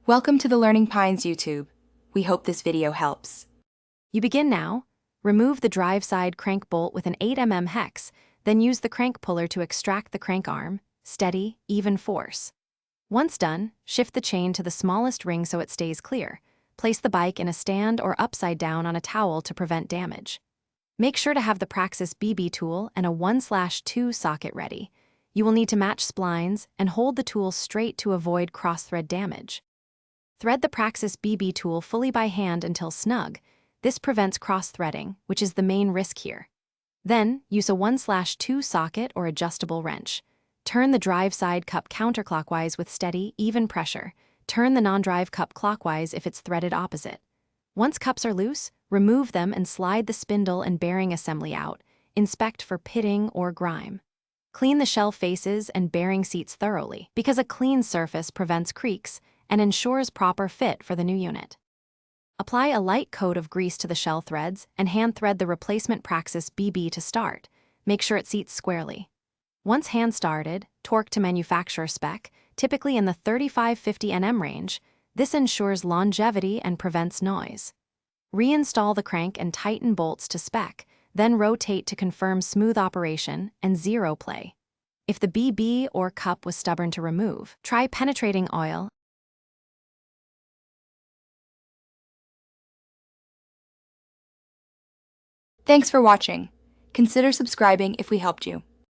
Welcome to the Learning Pines YouTube. We hope this video helps. You begin now. Remove the drive side crank bolt with an 8 mm hex, then use the crank puller to extract the crank arm. Steady, even force. Once done, shift the chain to the smallest ring so it stays clear. Place the bike in a stand or upside down on a towel to prevent damage. Make sure to have the Praxis BB tool and a 1/2 socket ready. You will need to match splines and hold the tool straight to avoid cross-thread damage. Thread the Praxis BB tool fully by hand until snug. This prevents cross-threading, which is the main risk here. Then, use a 1/2 socket or adjustable wrench. Turn the drive side cup counterclockwise with steady, even pressure. Turn the non-drive cup clockwise if it's threaded opposite. Once cups are loose, remove them and slide the spindle and bearing assembly out. Inspect for pitting or grime. Clean the shell faces and bearing seats thoroughly, because a clean surface prevents creaks and ensures proper fit for the new unit. Apply a light coat of grease to the shell threads and hand thread the replacement Praxis BB to start. Make sure it seats squarely. Once hand started, torque to manufacturer spec, typically in the 35-50 Nm range. This ensures longevity and prevents noise. Reinstall the crank and tighten bolts to spec, then rotate to confirm smooth operation and zero play. If the BB or cup was stubborn to remove, try penetrating oil. Thanks for watching. Consider subscribing if we helped you.